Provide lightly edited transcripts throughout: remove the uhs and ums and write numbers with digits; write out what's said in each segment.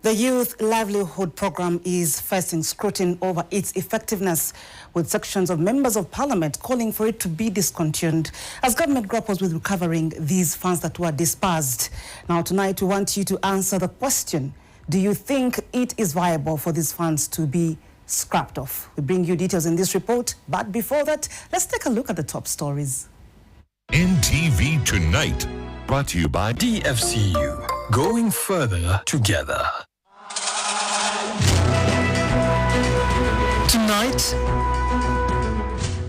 The Youth Livelihood Program is facing scrutiny over its effectiveness, with sections of members of parliament calling for it to be discontinued as government grapples with recovering these funds that were disbursed. Now tonight we want you to answer the question: do you think it is viable for these funds to be scrapped off? We bring you details in this report, but before that, let's take a look at the top stories. NTV Tonight, brought to you by DFCU, going further together. Tonight,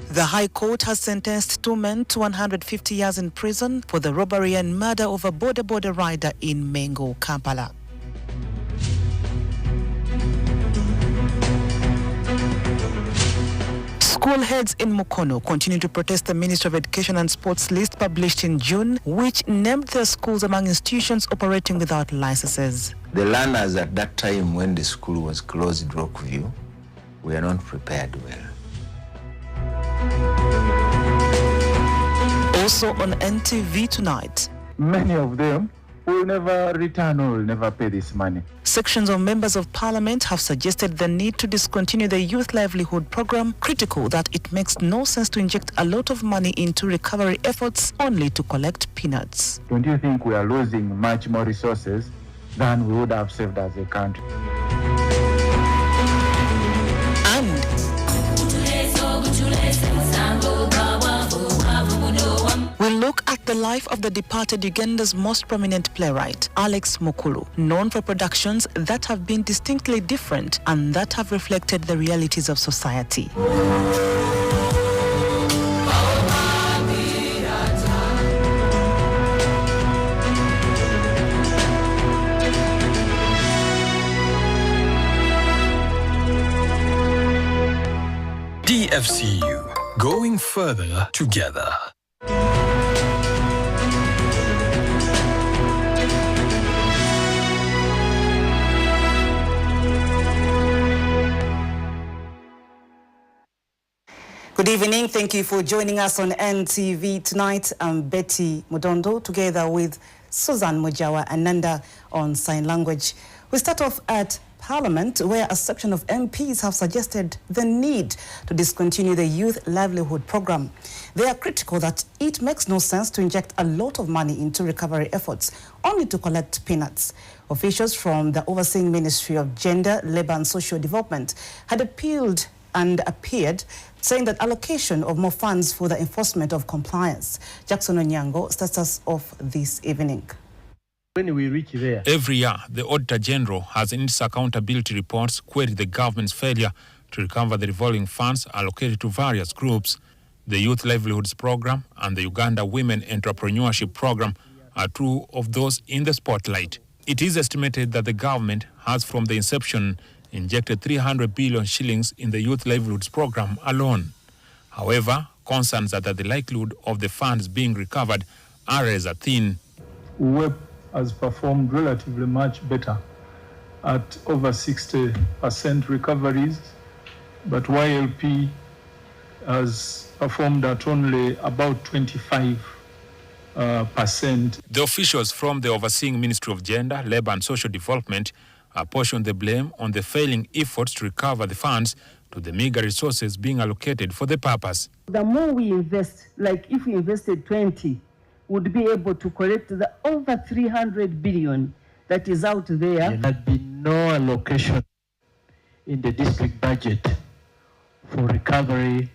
the High Court has sentenced 2 men to 150 years in prison for the robbery and murder of a border rider in Mengo, Kampala. School heads in Mukono continue to protest the Ministry of Education and Sports list published in June, which named their schools among institutions operating without licenses. The learners at that time when the school was closed, Rockview, were not prepared well. Also on NTV Tonight, many of them will never return or will never pay this money. Sections of members of parliament have suggested the need to discontinue the Youth Livelihood Program, critical that it makes no sense to inject a lot of money into recovery efforts only to collect peanuts. Don't you think we are losing much more resources than we would have saved as a country? We look at the life of the departed Uganda's most prominent playwright, Alex Mukulu, known for productions that have been distinctly different and that have reflected the realities of society. DFCU, going further together. Good evening. Thank you for joining us on NTV Tonight. I'm Betty Mudondo, together with Susan Mujawa and Nanda on sign language. We start off at Parliament, where a section of MPs have suggested the need to discontinue the Youth Livelihood Program. They are critical that it makes no sense to inject a lot of money into recovery efforts only to collect peanuts. Officials from the overseeing Ministry of Gender, Labour and Social Development had appealed and appeared, saying that allocation of more funds for the enforcement of compliance. Jackson Onyango starts us off this evening. When we reach there, every year, the Auditor General has in its accountability reports queried the government's failure to recover the revolving funds allocated to various groups. The Youth Livelihoods Program and the Uganda Women Entrepreneurship Program are two of those in the spotlight. It is estimated that the government has, from the inception, injected 300 billion shillings in the Youth Livelihoods Program alone. However, concerns are that the likelihood of the funds being recovered are razor thin. WEP has performed relatively much better at over 60% recoveries, but YLP has performed at only about 25%. The officials from the overseeing Ministry of Gender, Labour and Social Development apportioned the blame on the failing efforts to recover the funds to the meager resources being allocated for the purpose. The more we invest, like if we invested 20, would be able to collect the over 300 billion that is out there. There had been no allocation in the district budget for recovery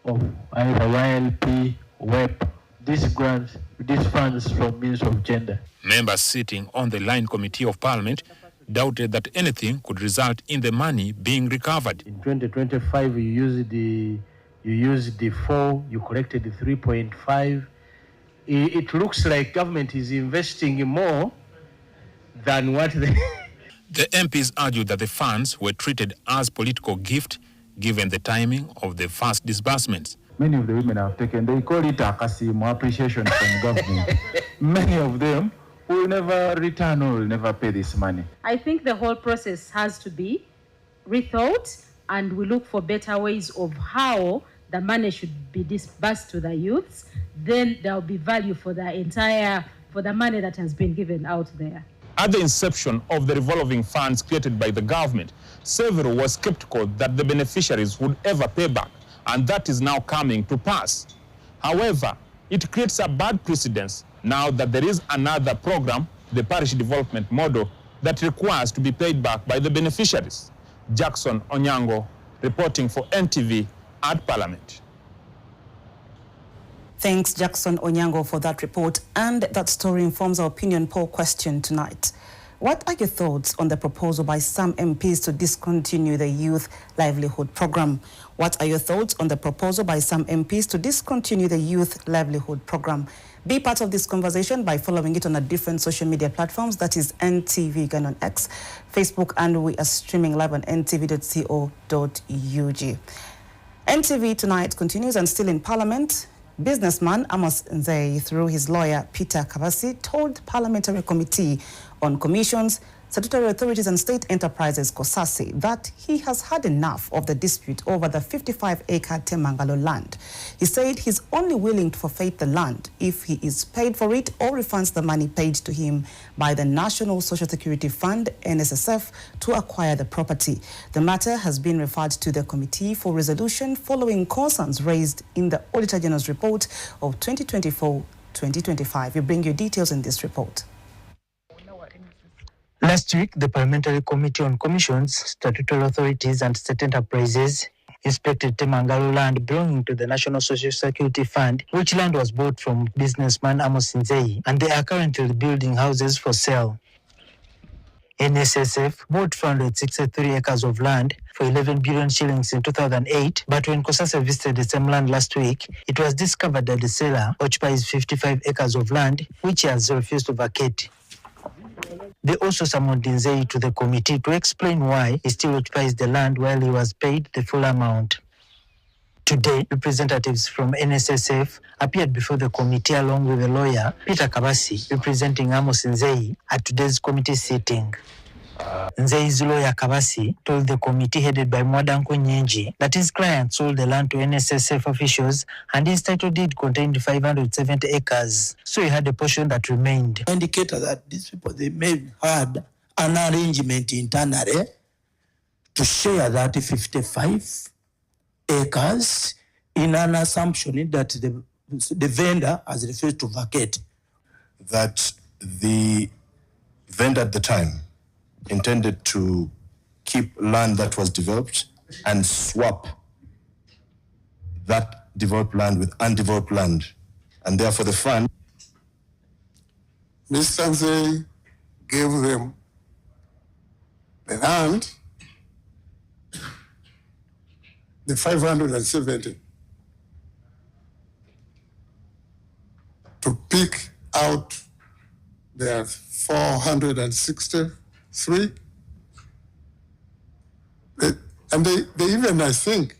of either YLP, WEP, these grants, these funds from Ministry of Gender. Members sitting on the line committee of Parliament doubted that anything could result in the money being recovered. In 2025, you used the 4, you collected the 3.5. It looks like government is investing more than what they... The MPs argued that the funds were treated as political gift given the timing of the first disbursements. Many of the women have taken, they call it akasimu, appreciation from government. Many of them will never return or will never pay this money. I think the whole process has to be rethought, and we look for better ways of how the money should be disbursed to the youths. Then there will be value for the money that has been given out there. At the inception of the revolving funds created by the government, several were skeptical that the beneficiaries would ever pay back, and that is now coming to pass. However, it creates a bad precedence now that there is another program, the parish development model, that requires to be paid back by the beneficiaries. Jackson Onyango, reporting for NTV at Parliament. Thanks, Jackson Onyango, for that report. And that story informs our opinion poll question tonight. What are your thoughts on the proposal by some MPs to discontinue the Youth Livelihood Program? What are your thoughts on the proposal by some MPs to discontinue the Youth Livelihood Program? Be part of this conversation by following it on our different social media platforms. That is NTV Uganda on X, Facebook, and we are streaming live on ntv.co.ug. NTV Tonight continues, and still in Parliament, businessman Amos Nzei, through his lawyer Peter Kabasi, told Parliamentary Committee on Commissions, Statutory Authorities and State Enterprises COSASI that he has had enough of the dispute over the 55-acre Temangalo land. He said he's only willing to forfeit the land if he is paid for it or refunds the money paid to him by the National Social Security Fund, NSSF, to acquire the property. The matter has been referred to the Committee for Resolution following concerns raised in the Auditor General's report of 2024-2025. We bring you details in this report. Last week, the Parliamentary Committee on Commissions, Statutory Authorities and State Enterprises inspected Temangalo land belonging to the National Social Security Fund, which land was bought from businessman Amos Nzei, and they are currently building houses for sale. NSSF bought 463 acres of land for 11 billion shillings in 2008, but when COSASI visited the same land last week, it was discovered that the seller occupies 55 acres of land, which he has refused to vacate. They also summoned Nzei to the committee to explain why he still occupies the land while he was paid the full amount. Today, representatives from NSSF appeared before the committee along with the lawyer, Peter Kabasi, representing Amos Nzei at today's committee sitting. Nzei's lawyer Kabasi told the committee headed by Mwadanko Nyenji that his client sold the land to NSSF officials and his title deed contained 570 acres, so he had a portion that remained. Indicator that these people, they may have an arrangement internally to share that 55 acres in an assumption that the vendor has refused to vacate. That the vendor at the time intended to keep land that was developed and swap that developed land with undeveloped land. And therefore the fund. Mr. Nzei gave them the land, the 570, to pick out their 463. And they even, I think,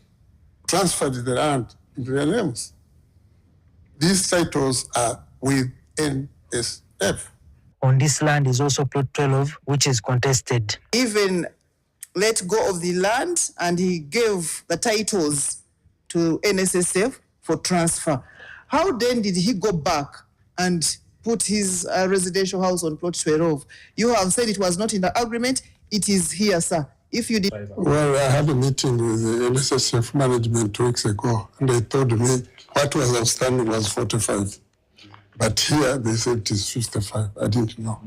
transferred the land into their names. These titles are with NSF. On this land is also plot 12, which is contested. Even let go of the land and he gave the titles to NSSF for transfer. How then did he go back and put his residential house on plot 12? You have said it was not in the agreement. It is here, sir. If you did. Well, I had a meeting with the NSSF management 2 weeks ago, and they told me what was outstanding was 45. But here they said it is 55. I didn't know.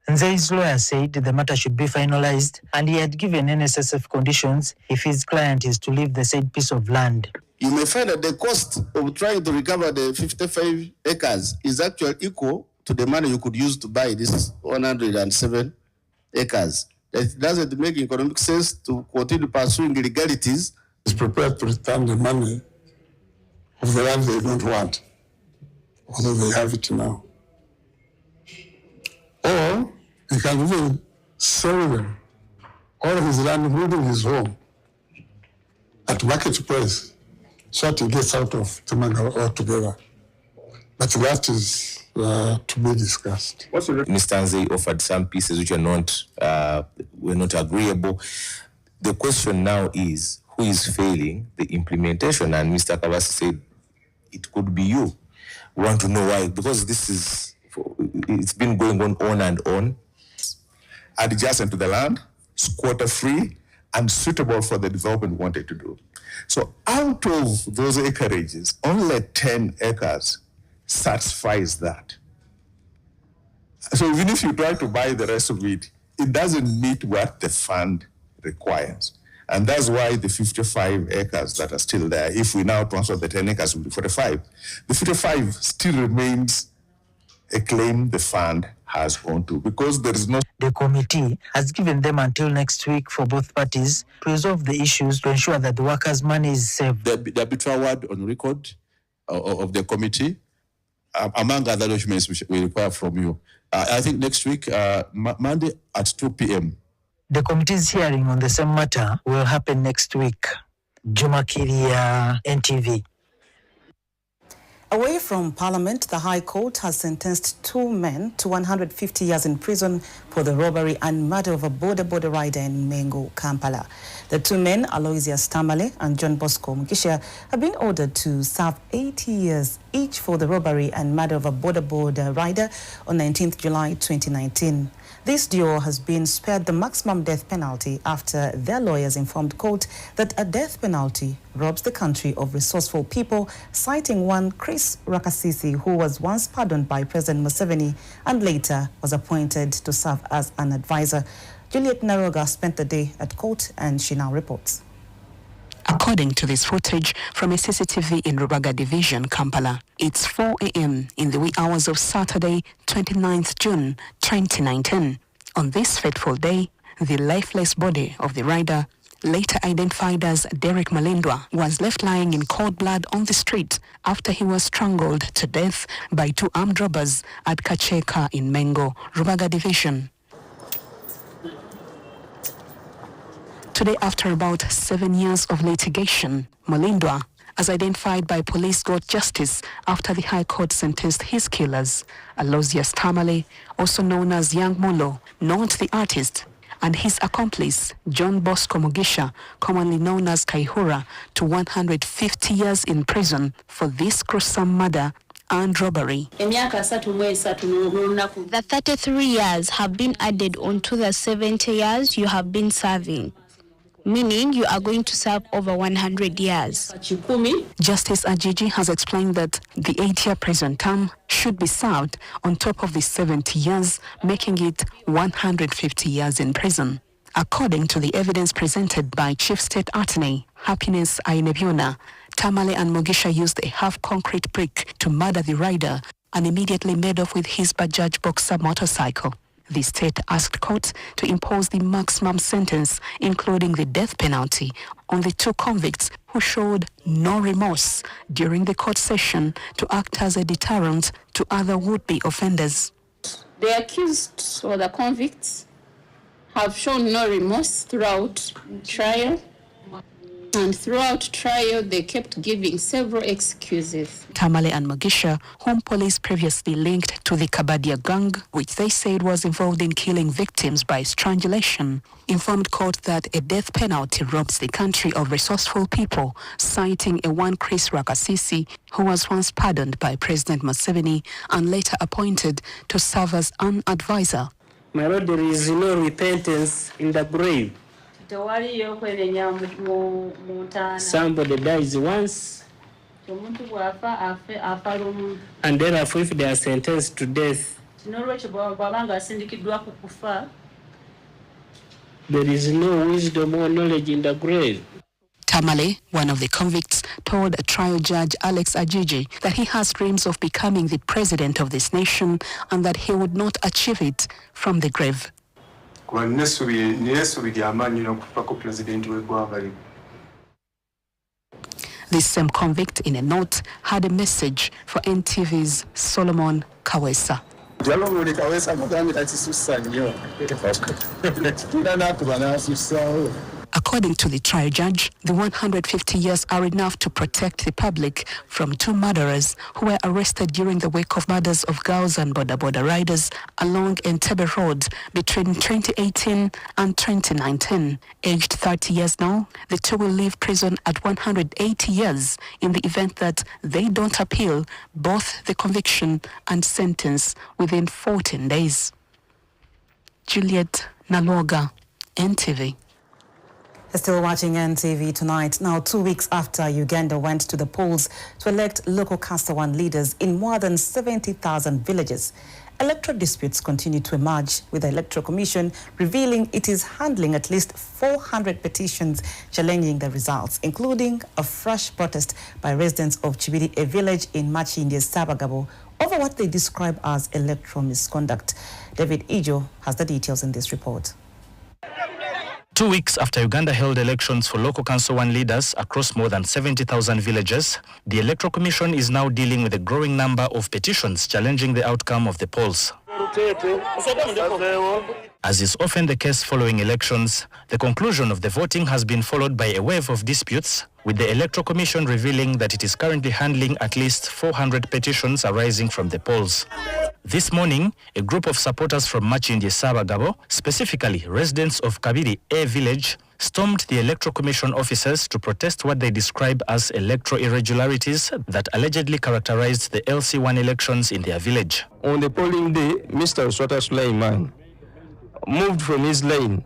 Nzei's lawyer said the matter should be finalized, and he had given NSSF conditions if his client is to leave the said piece of land. You may find that the cost of trying to recover the 55 acres is actually equal to the money you could use to buy this 107 acres. It doesn't make economic sense to continue pursuing illegalities. He's prepared to return the money of the land they don't want, although they have it now. Or he can even sell them all his land, including his home, at market price, so that he gets out of Temangalo altogether. But that is to be discussed. Mr. Nzei offered some pieces which were not agreeable. The question now is, who is failing the implementation? And Mr. Kabasi said, it could be you. We want to know why, because it's been going on and on. adjacent to the land, squatter-free, and suitable for the development we wanted to do. So out of those acreages, only 10 acres satisfies that. So even if you try to buy the rest of it, it doesn't meet what the fund requires. And that's why the 55 acres that are still there, if we now transfer the 10 acres, will be 45. The 55 still remains a claim the fund has on to, because there is no... The committee has given them until next week for both parties to resolve the issues to ensure that the workers' money is saved. The arbitral word on record of the committee, among other documents which we require from you. I think next week, Monday at 2 p.m. The committee's hearing on the same matter will happen next week. Juma Kiria, NTV. Away from Parliament, the High Court has sentenced 2 men to 150 years in prison for the robbery and murder of a border rider in Mengo, Kampala. The 2 men, Aloysius Tamale and John Bosco Mugisha, have been ordered to serve 80 years each for the robbery and murder of a border rider on 19th July 2019. This duo has been spared the maximum death penalty after their lawyers informed court that a death penalty robs the country of resourceful people, citing one Chris Rakasisi, who was once pardoned by President Museveni and later was appointed to serve as an advisor. Juliet Naroga spent the day at court and she now reports. According to this footage from a CCTV in Rubaga Division, Kampala, it's 4 a.m. in the wee hours of Saturday, 29th June 2019. On this fateful day, the lifeless body of the rider, later identified as Derek Malindwa, was left lying in cold blood on the street after he was strangled to death by 2 armed robbers at Kacheka in Mengo, Rubaga Division. Today, after about 7 years of litigation, Malindwa, as identified by police, got justice after the High Court sentenced his killers, Aloysius Tamale, also known as Young Molo, not the artist, and his accomplice, John Bosco Mugisha, commonly known as Kaihura, to 150 years in prison for this gruesome murder and robbery. The 33 years have been added onto the 70 years you have been serving, meaning you are going to serve over 100 years. Justice Ajiji has explained that the 8-year prison term should be served on top of the 70 years, making it 150 years in prison. According to the evidence presented by Chief State Attorney Happiness Ainebiona, Tamale and Mugisha used a half-concrete brick to murder the rider and immediately made off with his Bajaj Boxer motorcycle. The state asked court to impose the maximum sentence, including the death penalty, on the 2 convicts who showed no remorse during the court session to act as a deterrent to other would-be offenders. The accused or the convicts have shown no remorse throughout trial. And throughout trial, they kept giving several excuses. Tamale and Mugisha, whom police previously linked to the Kabadia gang, which they said was involved in killing victims by strangulation, informed court that a death penalty robs the country of resourceful people, citing a one Chris Rakasisi, who was once pardoned by President Museveni and later appointed to serve as an advisor. My Lord, there is no repentance in the grave. Somebody dies once, and therefore if they are sentenced to death, there is no wisdom or knowledge in the grave. Tamale, one of the convicts, told trial judge Alex Ajiji that he has dreams of becoming the president of this nation and that he would not achieve it from the grave. This same convict, in a note, had a message for NTV's Solomon Kawesa. According to the trial judge, the 150 years are enough to protect the public from 2 murderers who were arrested during the wake of murders of girls and border riders along Entebbe Road between 2018 and 2019. Aged 30 years now, the 2 will leave prison at 180 years in the event that they don't appeal both the conviction and sentence within 14 days. Juliet Naloga, NTV. Still watching NTV tonight. Now, 2 weeks after Uganda went to the polls to elect local Council 1 leaders in more than 70,000 villages, electoral disputes continue to emerge, with the Electoral Commission revealing it is handling at least 400 petitions challenging the results, including a fresh protest by residents of Chibiri, a village in Machindi's Sabagabo, over what they describe as electoral misconduct. David Ijo has the details in this report. 2 weeks after Uganda held elections for local Council 1 leaders across more than 70,000 villages, the Electoral Commission is now dealing with a growing number of petitions challenging the outcome of the polls. As is often the case following elections, the conclusion of the voting has been followed by a wave of disputes, with the Electoral Commission revealing that it is currently handling at least 400 petitions arising from the polls. This morning, a group of supporters from Machindi Sabagabo, specifically residents of Kabiri A village, stormed the Electoral Commission offices to protest what they describe as electoral irregularities that allegedly characterized the LC1 elections in their village. On the polling day, Mr. Uswata Sulaiman moved from his lane.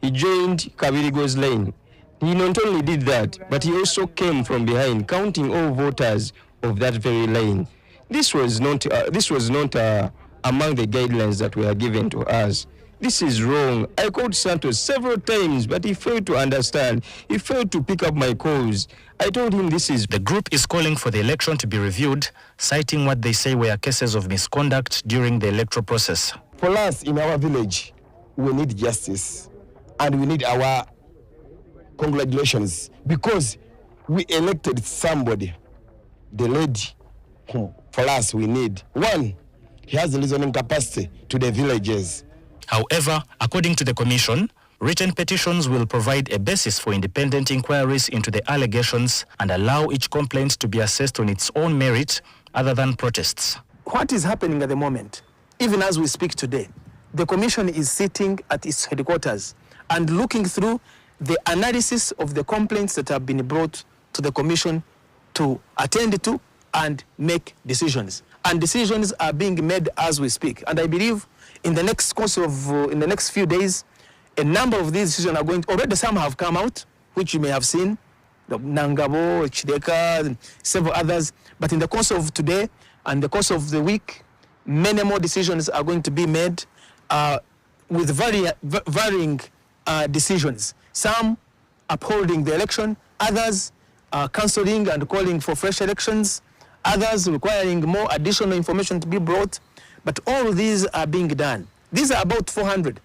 He joined Kabirigo's lane. He not only did that, but he also came from behind, counting all voters of that very lane. This was not among the guidelines that were given to us. This is wrong. I called Santos several times, but he failed to understand. He failed to pick up my calls. I told him this is... The group is calling for the election to be reviewed, citing what they say were cases of misconduct during the electoral process. For us in our village, we need justice and we need our congratulations because we elected somebody, the lady who for us we need. One, he has the listening capacity to the villages. However, according to the Commission, written petitions will provide a basis for independent inquiries into the allegations and allow each complaint to be assessed on its own merit other than protests. What is happening at the moment, even as we speak today, the Commission is sitting at its headquarters and looking through the analysis of the complaints that have been brought to the Commission to attend to and make decisions. And decisions are being made as we speak. And I believe in the next course of, in the next few days, a number of these decisions are going to, already some have come out, which you may have seen, the Nangabo, Chideka, and several others. But in the course of today and the course of the week, many more decisions are going to be made with varying decisions. Some upholding the election, others cancelling and calling for fresh elections, others requiring more additional information to be brought. But all these are being done. These are about 400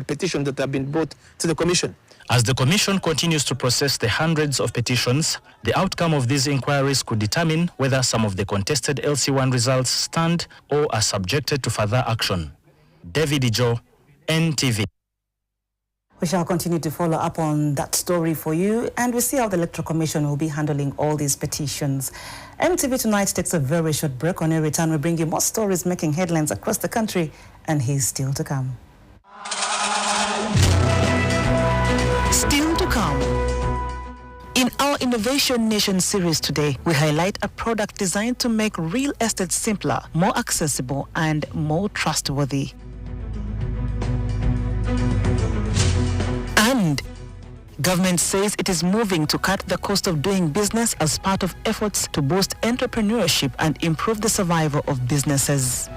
petitions that have been brought to the Commission. As the Commission continues to process the hundreds of petitions, the outcome of these inquiries could determine whether some of the contested LC1 results stand or are subjected to further action. David Ijo, NTV. We shall continue to follow up on that story for you, and we see how the Electoral Commission will be handling all these petitions. NTV Tonight takes a very short break. On a return, we bring you more stories making headlines across the country, and he's still to come. Still to come. In our Innovation Nation series today, we highlight a product designed to make real estate simpler, more accessible, and more trustworthy. And government says it is moving to cut the cost of doing business as part of efforts to boost entrepreneurship and improve the survival of businesses.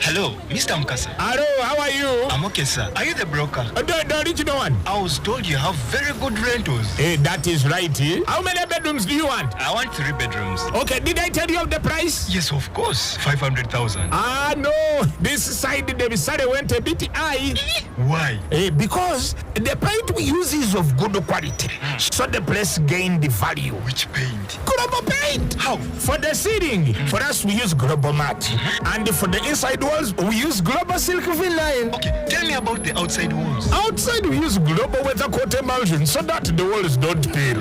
Hello, Mr. Mukasa. Hello, how are you? I'm okay, sir. Are you the broker? The original one. I was told you have very good rentals. Hey, that is right. How many bedrooms do you want? I want 3 bedrooms. Okay, did I tell you of the price? Yes, of course. 500,000. No. This side, the salary went a bit high. Why? Because the paint we use is of good quality. So the place gained the value. Which paint? Global paint. How? For the ceiling, for us we use Global Mat. And for the inside walls, we use Global Silk Vinyl. line. Okay, tell me about the outside walls. Outside, we use global weather coat emulsion so that the walls don't peel.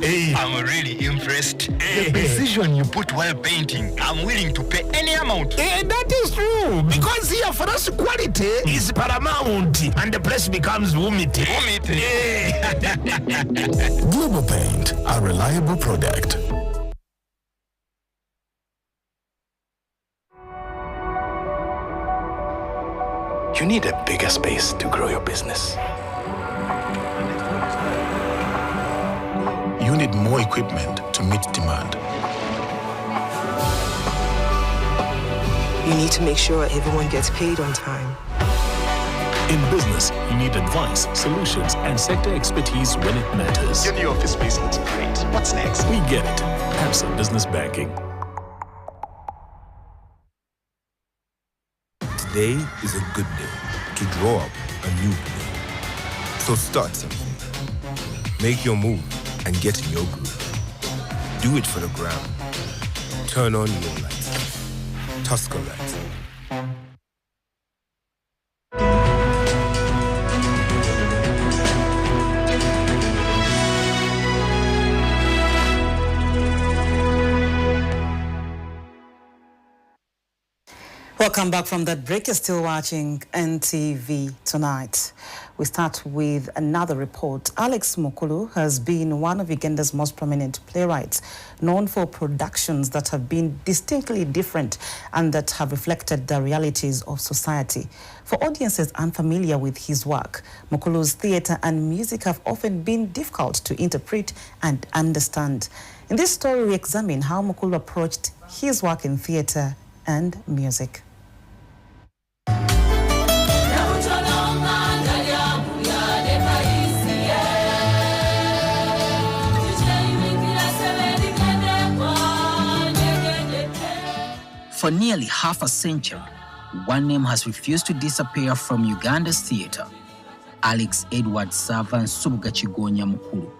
Hey, I'm really impressed. The precision you put while painting, I'm willing to pay any amount. That is true, because here for us quality is paramount and the place becomes humidity. Global Paint, a reliable product. You need a bigger space to grow your business. You need more equipment to meet demand. You need to make sure everyone gets paid on time. In business, you need advice, solutions, and sector expertise when it matters. Your new office space looks great. What's next? We get it. Absa Business Banking. Today is a good day to draw up a new play. So start something. Make your move and get in your groove. Do it for the ground. Turn on your lights. Tusker Lights. Welcome back from that break. You're still watching NTV Tonight. We start with another report. Alex Mukulu has been one of Uganda's most prominent playwrights, known for productions that have been distinctly different and that have reflected the realities of society. For audiences unfamiliar with his work, Mukulu's theatre and music have often been difficult to interpret and understand. In this story, we examine how Mukulu approached his work in theatre and music. For nearly half a century, one name has refused to disappear from Uganda's theatre: Alex Edward Savan Subuga Chigonya Mukulu.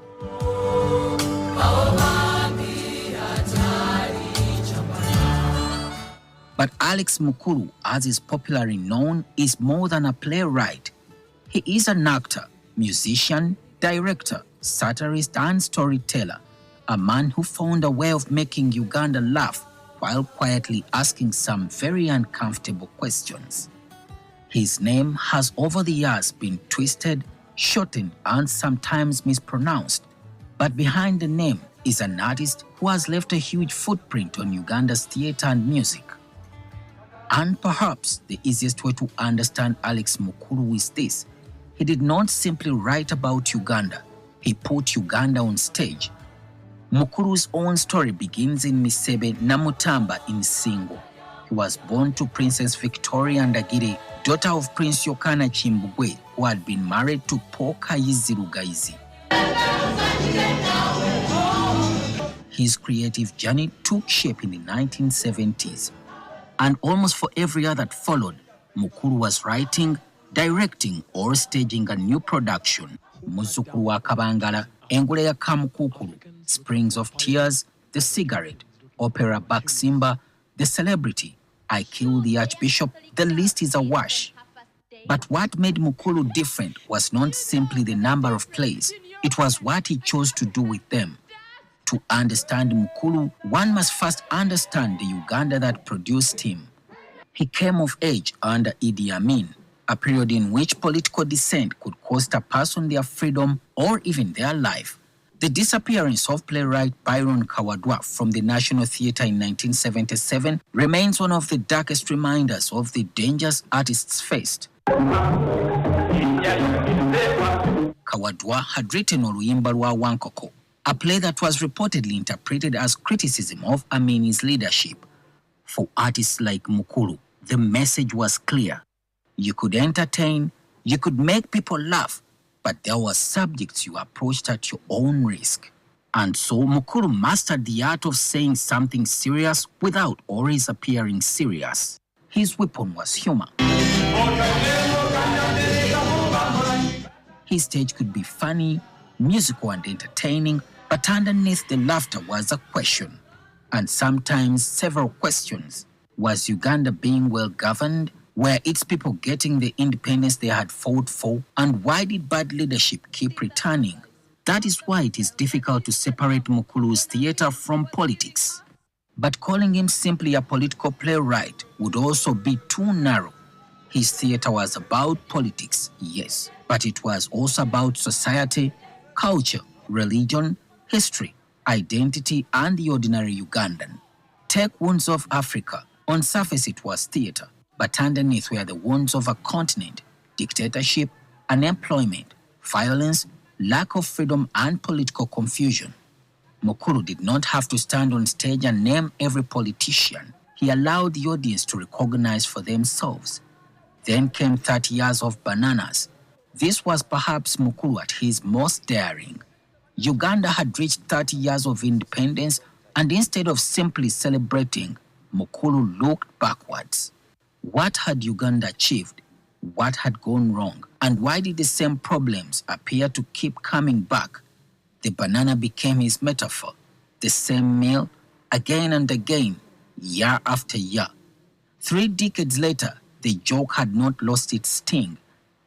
But Alex Mukulu, as is popularly known, is more than a playwright. He is an actor, musician, director, satirist, and storyteller, a man who found a way of making Uganda laugh while quietly asking some very uncomfortable questions. His name has over the years been twisted, shortened, and sometimes mispronounced. But behind the name is an artist who has left a huge footprint on Uganda's theatre and music. And perhaps the easiest way to understand Alex Mukulu is this: he did not simply write about Uganda, he put Uganda on stage. Mukulu's own story begins in Misebe Namutamba in Singo. He was born to Princess Victoria Ndagire, daughter of Prince Yokana Chimbugwe, who had been married to Paul Kayizi Rugaizi. His creative journey took shape in the 1970s. And almost for every year that followed, Mukulu was writing, directing, or staging a new production. Muzukulu wa Kabangala, Engule ya Kamukukulu, Springs of Tears, The Cigarette, Opera Baksimba, The Celebrity, I Killed the Archbishop. The list is awash. But what made Mukulu different was not simply the number of plays, it was what he chose to do with them. To understand Mukulu, one must first understand the Uganda that produced him. He came of age under Idi Amin, a period in which political dissent could cost a person their freedom or even their life. The disappearance of playwright Byron Kawadwa from the National Theatre in 1977 remains one of the darkest reminders of the dangers artists faced. Kawadwa had written Oluyimba lwa Wankoko, a play that was reportedly interpreted as criticism of Amini's leadership. For artists like Mukulu, the message was clear. You could entertain, you could make people laugh, but there were subjects you approached at your own risk. And so Mukulu mastered the art of saying something serious without always appearing serious. His weapon was humor. His stage could be funny, musical, and entertaining, but underneath the laughter was a question, and sometimes several questions. Was Uganda being well governed? Were its people getting the independence they had fought for? And why did bad leadership keep returning? That is why it is difficult to separate Mukulu's theatre from politics. But calling him simply a political playwright would also be too narrow. His theatre was about politics, yes, but it was also about society, culture, religion, history, identity, and the ordinary Ugandan. Take Wounds of Africa. On surface it was theatre, but underneath were the wounds of a continent, dictatorship, unemployment, violence, lack of freedom, and political confusion. Mukulu did not have to stand on stage and name every politician. He allowed the audience to recognize for themselves. Then came 30 years of bananas. This was perhaps Mukulu at his most daring. Uganda had reached 30 years of independence, and instead of simply celebrating, Mukulu looked backwards. What had Uganda achieved? What had gone wrong? And why did the same problems appear to keep coming back? The banana became his metaphor. The same meal, again and again, year after year. 3 decades later, the joke had not lost its sting.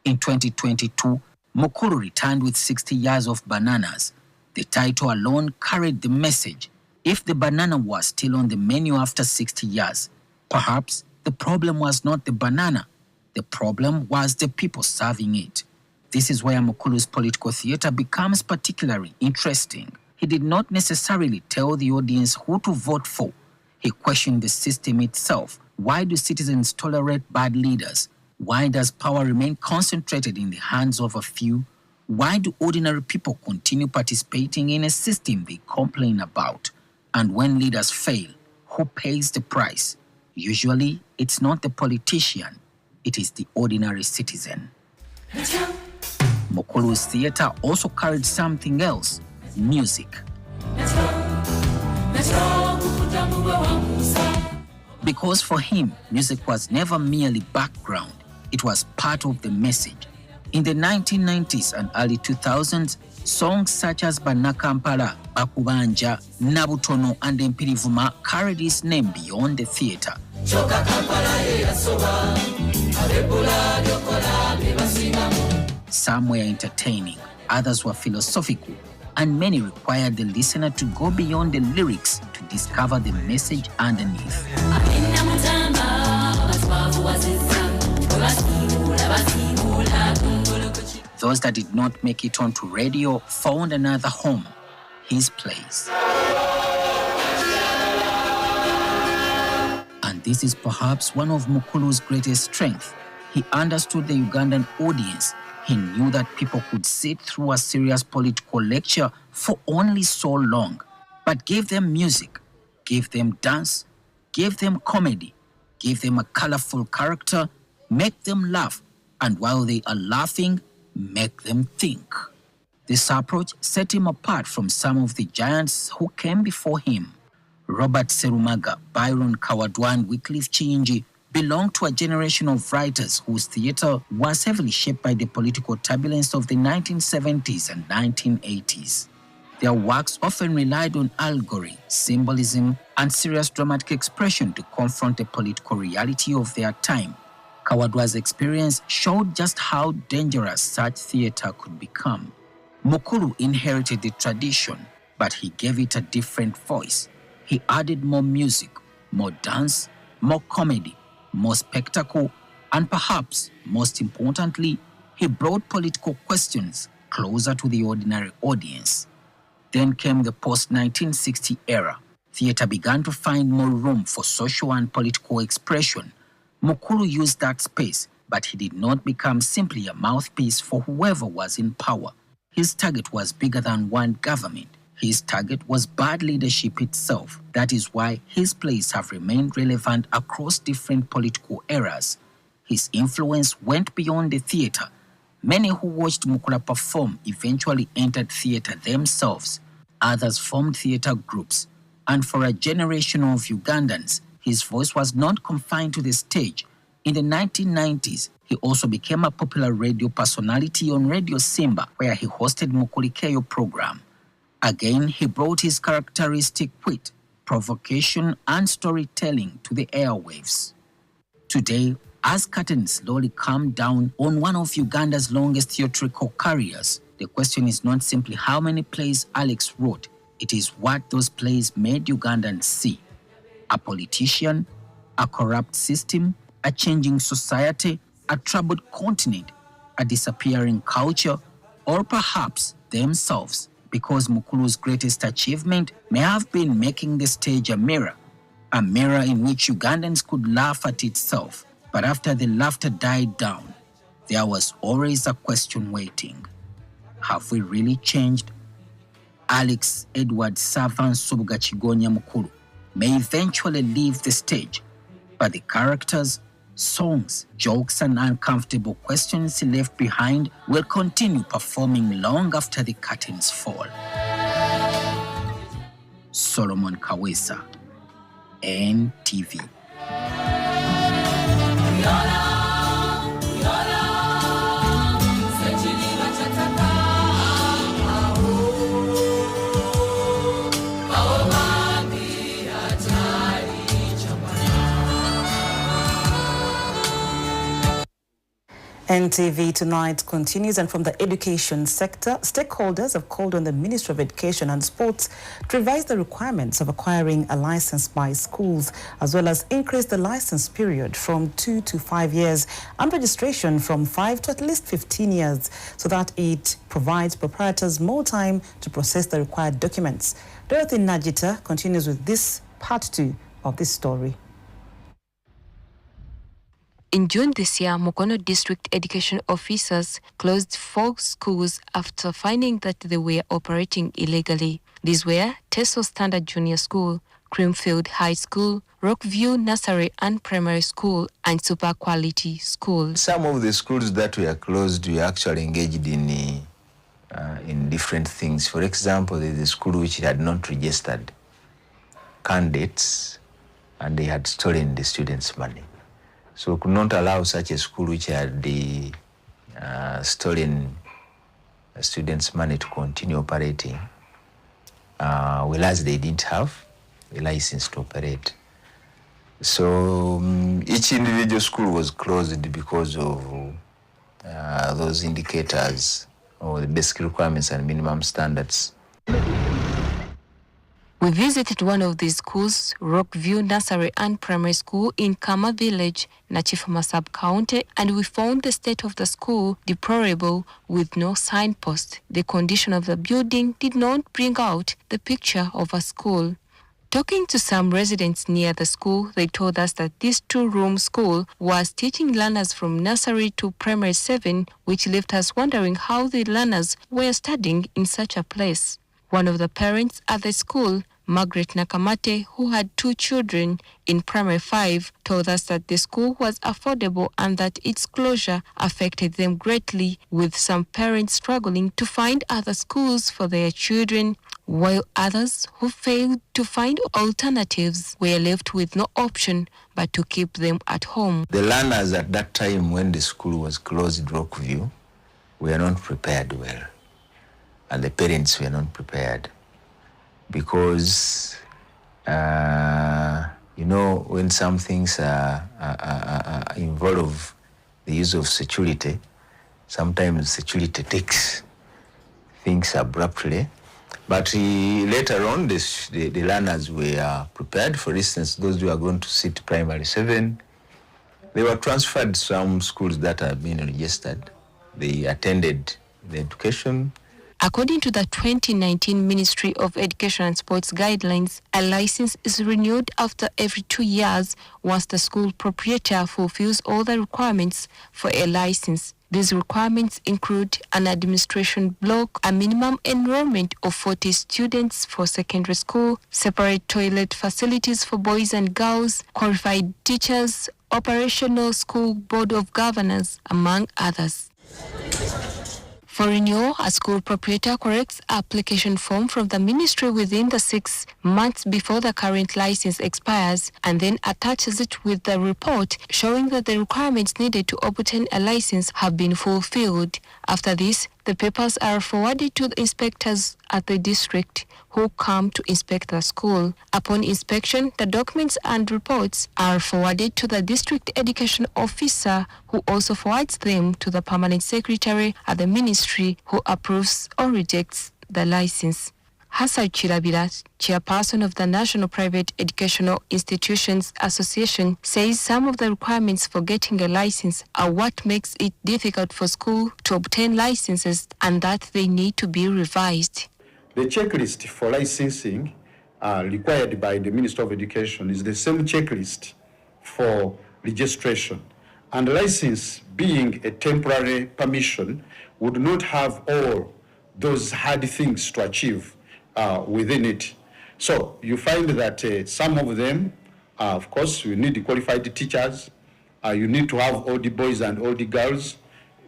In 2022, Mukulu returned with 60 years of bananas. The title alone carried the message. If the banana was still on the menu after 60 years, perhaps the problem was not the banana. The problem was the people serving it. This is where Mukulu's political theatre becomes particularly interesting. He did not necessarily tell the audience who to vote for. He questioned the system itself. Why do citizens tolerate bad leaders? Why does power remain concentrated in the hands of a few? Why do ordinary people continue participating in a system they complain about? And when leaders fail, who pays the price? Usually, it's not the politician, it is the ordinary citizen. Mukulu's theatre also carried something else, music. Because for him, music was never merely background, it was part of the message. In the 1990s and early 2000s, songs such as Banakampala, Bakubanja, Nabutono, and Empirivuma carried his name beyond the theatre. Some were entertaining, others were philosophical, and many required the listener to go beyond the lyrics to discover the message underneath. Those that did not make it onto radio found another home, his place. And this is perhaps one of Mukulu's greatest strengths. He understood the Ugandan audience. He knew that people could sit through a serious political lecture for only so long, but gave them music, gave them dance, gave them comedy, gave them a colorful character, make them laugh, and while they are laughing, make them think. This approach set him apart from some of the giants who came before him. Robert Serumaga, Byron Kawadwa, and Wycliffe Chiyingi belonged to a generation of writers whose theatre was heavily shaped by the political turbulence of the 1970s and 1980s. Their works often relied on allegory, symbolism, and serious dramatic expression to confront the political reality of their time. Kawadwa's experience showed just how dangerous such theatre could become. Mukulu inherited the tradition, but he gave it a different voice. He added more music, more dance, more comedy, more spectacle, and perhaps, most importantly, he brought political questions closer to the ordinary audience. Then came the post-1960 era. Theatre began to find more room for social and political expression. Mukulu used that space, but he did not become simply a mouthpiece for whoever was in power. His target was bigger than one government. His target was bad leadership itself. That is why his plays have remained relevant across different political eras. His influence went beyond the theatre. Many who watched Mukulu perform eventually entered theatre themselves. Others formed theatre groups. And for a generation of Ugandans, his voice was not confined to the stage. In the 1990s, he also became a popular radio personality on Radio Simba, where he hosted Mukulikeyo program. Again, he brought his characteristic wit, provocation, and storytelling to the airwaves. Today, As curtains slowly come down on one of Uganda's longest theatrical careers, the question is not simply how many plays Alex wrote, it is what those plays made Ugandans see. A politician, a corrupt system, a changing society, a troubled continent, a disappearing culture, or perhaps themselves, because Mukulu's greatest achievement may have been making the stage a mirror in which Ugandans could laugh at itself. But after the laughter died down, there was always a question waiting. Have we really changed? Alex Edward Savan Subuga Chigonya Mukulu may eventually leave the stage, but the characters, songs, jokes, and uncomfortable questions he left behind will continue performing long after the curtains fall. Solomon Kawesa, NTV. NTV Tonight continues, and from the education sector, stakeholders have called on the Ministry of Education and Sports to revise the requirements of acquiring a license by schools, as well as increase the license period from 2 to 5 years and registration from 5 to at least 15 years, so that it provides proprietors more time to process the required documents. Dorothy Najita continues with this part 2 of this story. In June this year, Mukono District Education officers closed 4 schools after finding that they were operating illegally. These were Teso Standard Junior School, Creamfield High School, Rockview Nursery and Primary School, and Super Quality School. Some of the schools that were closed were actually engaged in different things. For example, there's a school which had not registered candidates and they had stolen the students' money. So we could not allow such a school which had the stolen students' money to continue operating, whereas they didn't have a license to operate. So each individual school was closed because of those indicators or the basic requirements and minimum standards. We visited one of these schools, Rockview Nursery and Primary School in Kama Village, Nachifama Sub-County, and we found the state of the school deplorable with no signpost. The condition of the building did not bring out the picture of a school. Talking to some residents near the school, they told us that this 2-room school was teaching learners from nursery to primary 7, which left us wondering how the learners were studying in such a place. One of the parents at the school, Margaret Nakamate, who had 2 children in primary 5, told us that the school was affordable and that its closure affected them greatly, with some parents struggling to find other schools for their children, while others who failed to find alternatives were left with no option but to keep them at home. The learners at that time when the school was closed, Rockview, were not prepared well. And the parents were not prepared because, when some things involve the use of security, sometimes security takes things abruptly. But later on, the learners were prepared. For instance, those who are going to sit primary 7, they were transferred to some schools that have been registered. They attended the education. According to the 2019 Ministry of Education and Sports guidelines, a license is renewed after every 2 years once the school proprietor fulfills all the requirements for a license. These requirements include an administration block, a minimum enrollment of 40 students for secondary school, separate toilet facilities for boys and girls, qualified teachers, operational school board of governors, among others. For renewal, a school proprietor corrects application form from the ministry within the 6 months before the current license expires and then attaches it with the report showing that the requirements needed to obtain a license have been fulfilled. After this, The papers are forwarded to the inspectors at the district who come to inspect the school. Upon inspection, the documents and reports are forwarded to the district education officer who also forwards them to the permanent secretary at the ministry who approves or rejects the license. Hassan Chirabira, chairperson of the National Private Educational Institutions Association, says some of the requirements for getting a license are what makes it difficult for schools to obtain licenses and that they need to be revised. The checklist for licensing required by the Minister of Education is the same checklist for registration. And license being a temporary permission would not have all those hard things to achieve within it. So you find that some of them, of course, you need qualified teachers, you need to have all the boys and all the girls,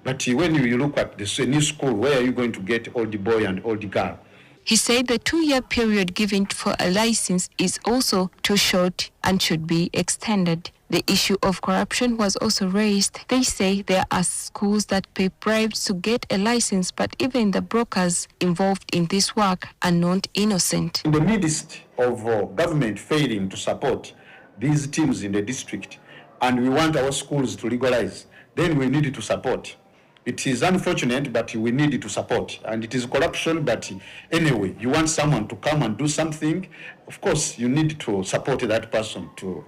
but when you look at the new school, where are you going to get all the boy and all the girl? He said the 2-year period given for a license is also too short and should be extended. The issue of corruption was also raised. They say there are schools that pay bribes to get a license, but even the brokers involved in this work are not innocent. In the midst of government failing to support these teams in the district, and we want our schools to legalize, then we need to support. It is unfortunate, but we need to support. And it is corruption, but anyway, you want someone to come and do something, of course, you need to support that person to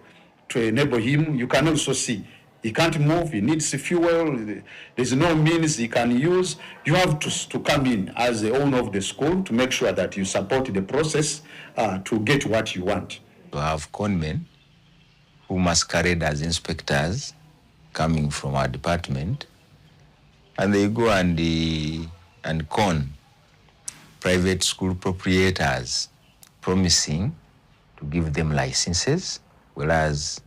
enable him. You can also see he can't move, he needs fuel, there's no means he can use. You have to come in as the owner of the school to make sure that you support the process to get what you want. To have conmen who masquerade as inspectors coming from our department, and they go and con private school proprietors, promising to give them licenses, whereas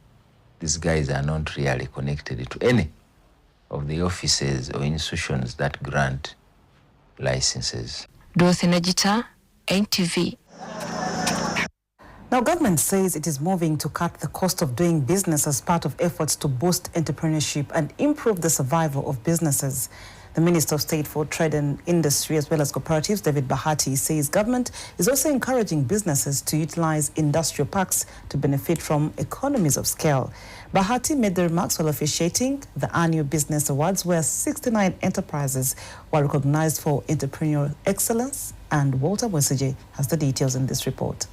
these guys are not really connected to any of the offices or institutions that grant licenses. Dorothy Najita, NTV. Now, government says it is moving to cut the cost of doing business as part of efforts to boost entrepreneurship and improve the survival of businesses. The Minister of State for Trade and Industry, as well as cooperatives, David Bahati, says government is also encouraging businesses to utilize industrial parks to benefit from economies of scale. Bahati made the remarks while officiating the annual business awards, where 69 enterprises were recognized for entrepreneurial excellence. And Walter Weseje has the details in this report.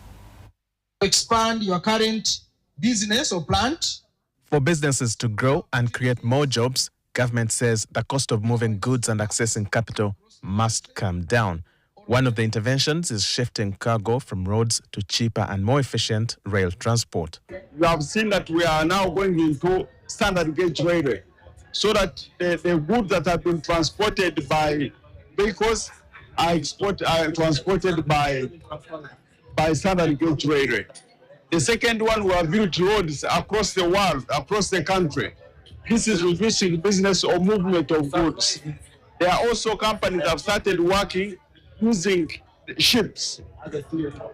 Expand your current business or plant. For businesses to grow and create more jobs, government says the cost of moving goods and accessing capital must come down. One of the interventions is shifting cargo from roads to cheaper and more efficient rail transport. You have seen that we are now going into standard gauge railway, so that the goods that have been transported by vehicles are transported by standard gauge railway. The second one, we have built roads across the world, across the country. This is reducing business or movement of goods. There are also companies that have started working using ships.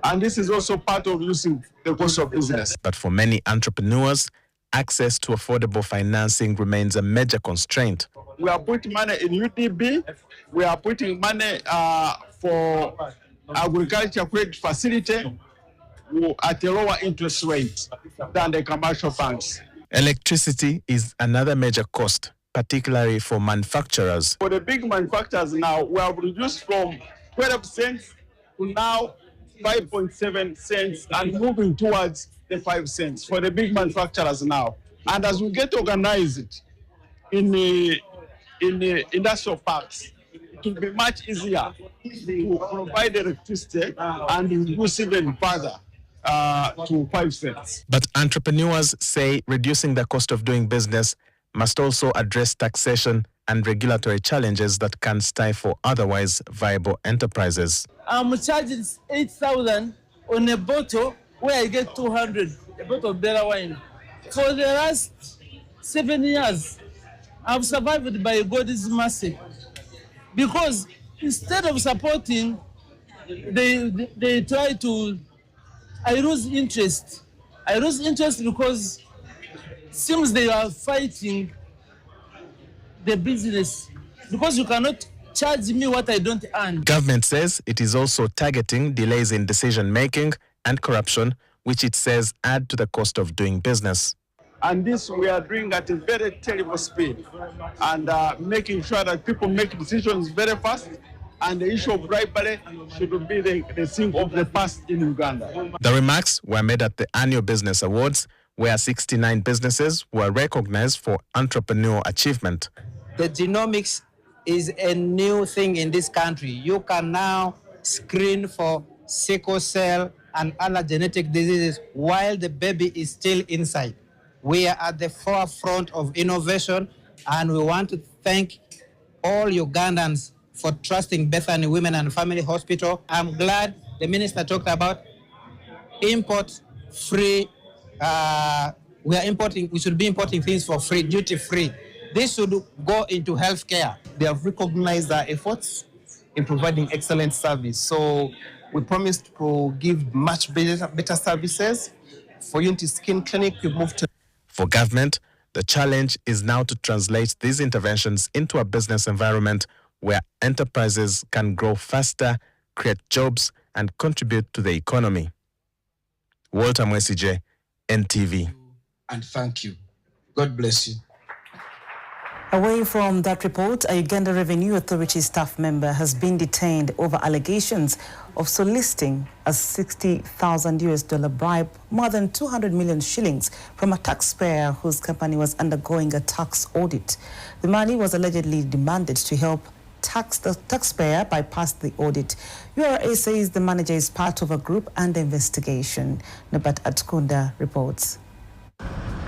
And this is also part of reducing the cost of business. But for many entrepreneurs, access to affordable financing remains a major constraint. We are putting money in UDB. We are putting money for agriculture credit facility at a lower interest rate than the commercial banks. Electricity is another major cost, particularly for manufacturers. For the big manufacturers now, we have reduced from 12 cents to now 5.7 cents and moving towards the 5 cents for the big manufacturers now. And as we get organized in the industrial parks, it will be much easier to provide electricity and reduce even further to 5 cents. But entrepreneurs say reducing the cost of doing business must also address taxation and regulatory challenges that can stifle otherwise viable enterprises. I'm charging 8,000 on a bottle where I get 200, a bottle of better wine. For the last 7 years, I've survived by God's mercy. Because instead of supporting, they try to, I lose interest. I lose interest because it seems they are fighting the business. Because you cannot charge me what I don't earn. Government says it is also targeting delays in decision-making and corruption, which it says add to the cost of doing business. And this we are doing at a very terrible speed and making sure that people make decisions very fast. And the issue of bribery should be the thing of the past in Uganda. The remarks were made at the annual Business Awards, where 69 businesses were recognized for entrepreneurial achievement. The genomics is a new thing in this country. You can now screen for sickle cell and other genetic diseases while the baby is still inside. We are at the forefront of innovation, and we want to thank all Ugandans for trusting Bethany Women and Family Hospital. I'm glad the minister talked about import-free. We should be importing things for free, duty-free. This should go into healthcare. They have recognized our efforts in providing excellent service. So we promised to give much better services. For Unity Skin Clinic, we've moved to... For government, the challenge is now to translate these interventions into a business environment where enterprises can grow faster, create jobs, and contribute to the economy. Walter Mwesije, NTV. And thank you. God bless you. Away from that report, a Uganda Revenue Authority staff member has been detained over allegations of soliciting a $60,000 bribe, more than 200 million shillings, from a taxpayer whose company was undergoing a tax audit. The money was allegedly demanded to help the taxpayer bypass the audit. URA says the manager is part of a group under investigation. Nabat Atkunda reports.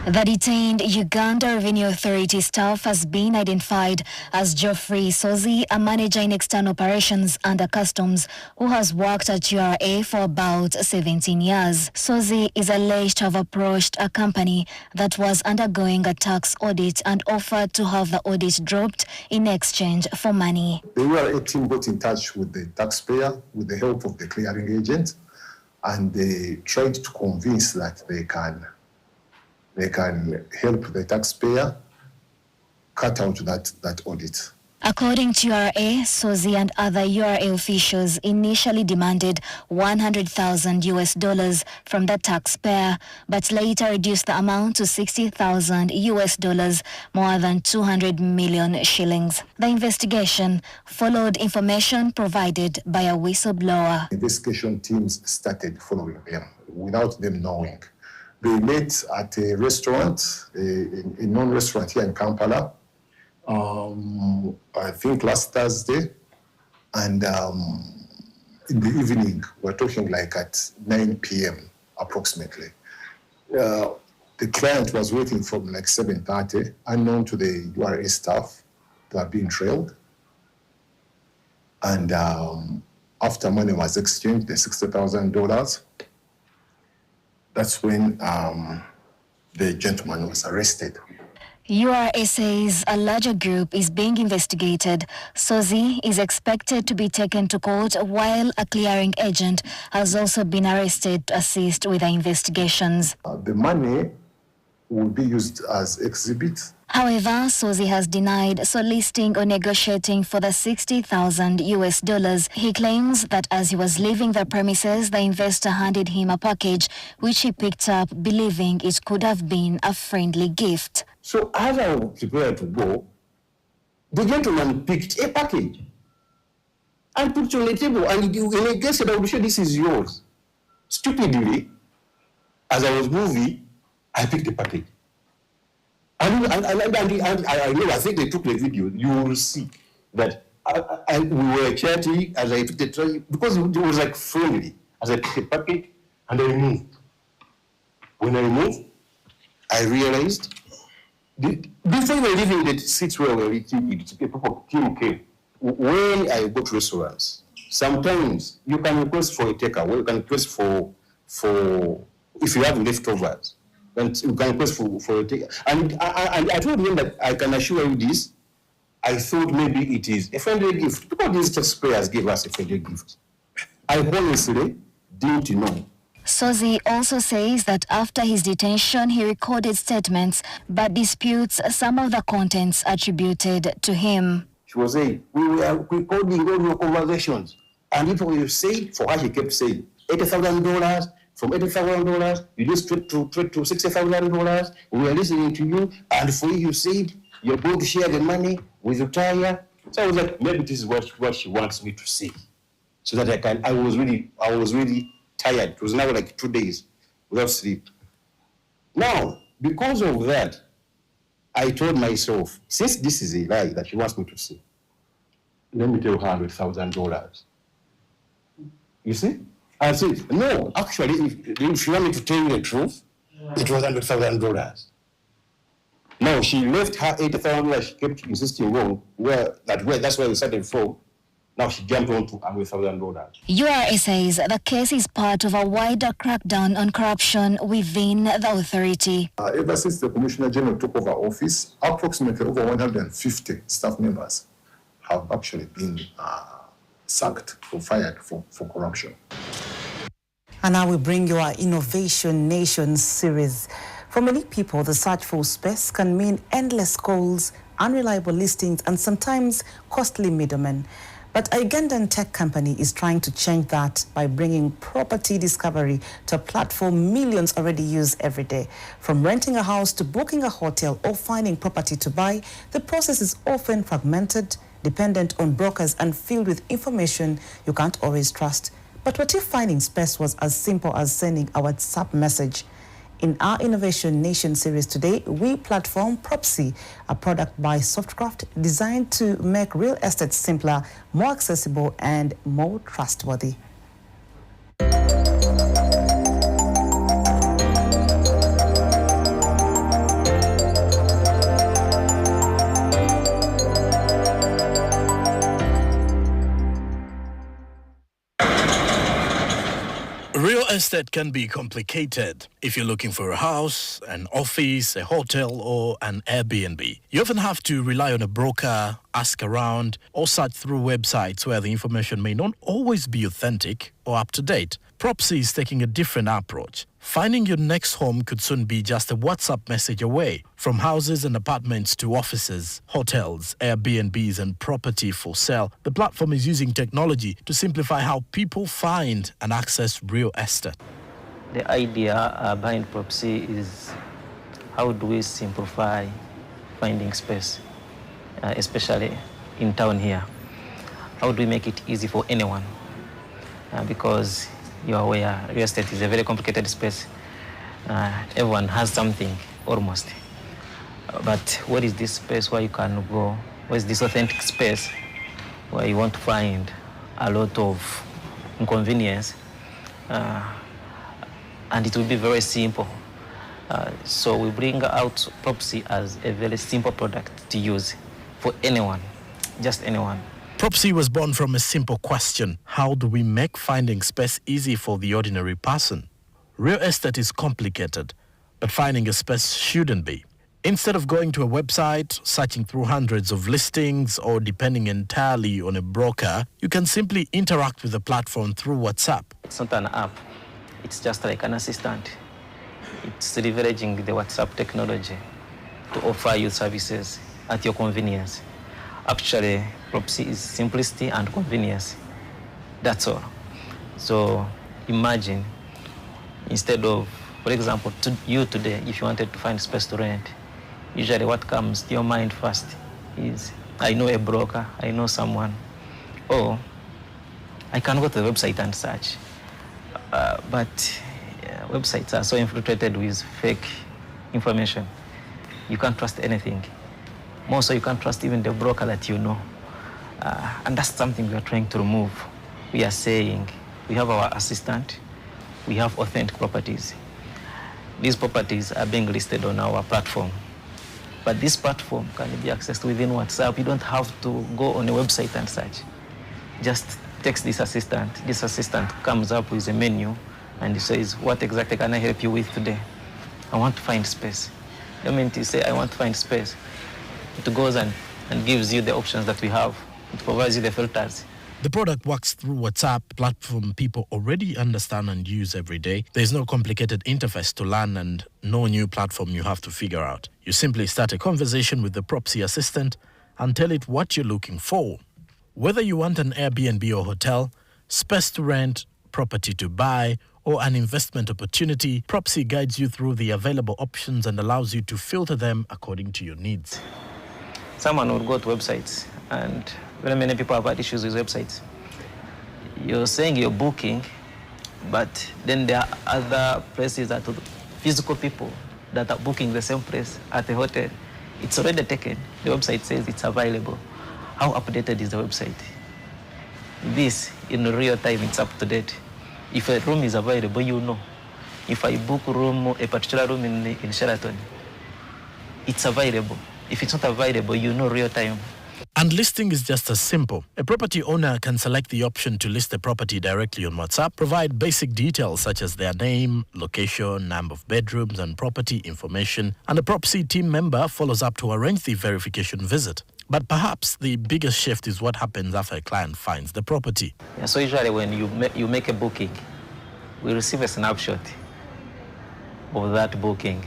The detained Uganda Revenue Authority staff has been identified as Geoffrey Sozi, a manager in external operations under customs, who has worked at URA for about 17 years. Sozi is alleged to have approached a company that was undergoing a tax audit and offered to have the audit dropped in exchange for money. The URA team got in touch with the taxpayer with the help of the clearing agent, and they tried to convince that they can help the taxpayer cut out that audit. According to URA, Sozi and other URA officials initially demanded $100,000 from the taxpayer, but later reduced the amount to $60,000, more than 200 million shillings. The investigation followed information provided by a whistleblower. Investigation teams started following them without them knowing. They met at a restaurant, a non-restaurant here in Kampala, I think last Thursday, and in the evening, we're talking like at 9 p.m. approximately. The client was waiting from like 7:30, unknown to the URA staff. They are being trailed. And after money was exchanged, the $60,000, that's when the gentleman was arrested. URA says a larger group is being investigated. Sozi is expected to be taken to court, while a clearing agent has also been arrested to assist with the investigations. The money will be used as exhibit. However, Sozi has denied soliciting or negotiating for the $60,000. He claims that as he was leaving the premises, the investor handed him a package which he picked up, believing it could have been a friendly gift. So as I was prepared to go, the gentleman picked a package and put it on the table, and he guessed that I would say, "This is yours." Stupidly, as I was moving, I picked the package. And I think they took the video. You will see that we were chatting as I took the tray, because it was like friendly. As I took the package and I moved. When I moved, I realized, before we were leaving the seats where we were eating, people came. When I go to restaurants, sometimes you can request for a takeaway, you can request for if you have leftovers. And you can request for a take. And I told him that I can assure you this. I thought maybe it is a friendly gift, because these taxpayers gave us a friendly gift. I honestly didn't know. Sozi also says that after his detention, he recorded statements but disputes some of the contents attributed to him. She was saying, we were recording all your conversations. And if you say, for her, she kept saying, $80,000, from $80,000, you just straight to $60,000. We are listening to you. And for you said, you're going to share the money with Utaya. So I was like, maybe this is what she wants me to say. So that I was really tired. It was now like 2 days without sleep. Now, because of that, I told myself, since this is a lie that she wants me to say, let me tell her $100,000. You see? I said, no, actually, if you want me to tell you the truth, it was $100,000. No, she left her $80,000. She kept insisting wrong. That's where we started from. Now she jumped on to $100,000. URA says the case is part of a wider crackdown on corruption within the authority. Ever since the Commissioner General took over office, approximately over 150 staff members have actually been sacked or fired for corruption. And now we bring you our Innovation Nation series. For many people, the search for space can mean endless calls, unreliable listings, and sometimes costly middlemen. But a Ugandan tech company is trying to change that by bringing property discovery to a platform millions already use every day. From renting a house to booking a hotel or finding property to buy, the process is often fragmented, dependent on brokers, and filled with information you can't always trust. But what if finding space was as simple as sending a WhatsApp message? In our Innovation Nation series today, we platform Propsy, a product by Softcraft designed to make real estate simpler, more accessible, and more trustworthy. Real estate can be complicated. If you're looking for a house, an office, a hotel, or an Airbnb, you often have to rely on a broker, ask around, or search through websites where the information may not always be authentic or up to date. Propsy is taking a different approach. Finding your next home could soon be just a WhatsApp message away. From houses and apartments to offices, hotels, Airbnbs, and property for sale, the platform is using technology to simplify how people find and access real estate. The idea behind Propsy is how do we simplify finding space, especially in town here. How do we make it easy for anyone? Because you are aware, real estate is a very complicated space. Everyone has something, almost. But what is this space where you can go? What is this authentic space where you want to find a lot of inconvenience? And it will be very simple. So we bring out Propsy as a very simple product to use for anyone, just anyone. Propsy was born from a simple question: how do we make finding space easy for the ordinary person? Real estate is complicated, but finding a space shouldn't be. Instead of going to a website, searching through hundreds of listings, or depending entirely on a broker, you can simply interact with the platform through WhatsApp. It's not an app, it's just like an assistant. It's leveraging the WhatsApp technology to offer you services at your convenience. Actually, Propsy is simplicity and convenience. That's all. So imagine, instead of, for example, you today, if you wanted to find space to rent, usually what comes to your mind first is, I know a broker, I know someone, or I can go to the website and search. But websites are so infiltrated with fake information. You can't trust anything. More so, you can't trust even the broker that you know. And that's something we are trying to remove. We are saying we have our assistant, we have authentic properties. These properties are being listed on our platform. But this platform can be accessed within WhatsApp. You don't have to go on a website and search. Just text this assistant. This assistant comes up with a menu and it says, what exactly can I help you with today? I want to find space. The moment you say, I want to find space, it goes and gives you the options that we have. It provides you the filters. The product works through WhatsApp, platform people already understand and use every day. There's no complicated interface to learn and no new platform you have to figure out. You simply start a conversation with the Propsy assistant and tell it what you're looking for. Whether you want an Airbnb or hotel, space to rent, property to buy, or an investment opportunity, Propsy guides you through the available options and allows you to filter them according to your needs. Someone will go to websites, and very many people have had issues with websites. You're saying you're booking, but then there are other places that physical people that are booking the same place at the hotel. It's already taken. The website says it's available. How updated is the website? This, in real time, it's up to date. If a room is available, you know. If I book a particular room in Sheraton, it's available. If it's not available, you know real time. And listing is just as simple. A property owner can select the option to list the property directly on WhatsApp, provide basic details such as their name, location, number of bedrooms, and property information, and a Propsy team member follows up to arrange the verification visit. But perhaps the biggest shift is what happens after a client finds the property. Yeah, so usually when you make a booking, we receive a snapshot of that booking.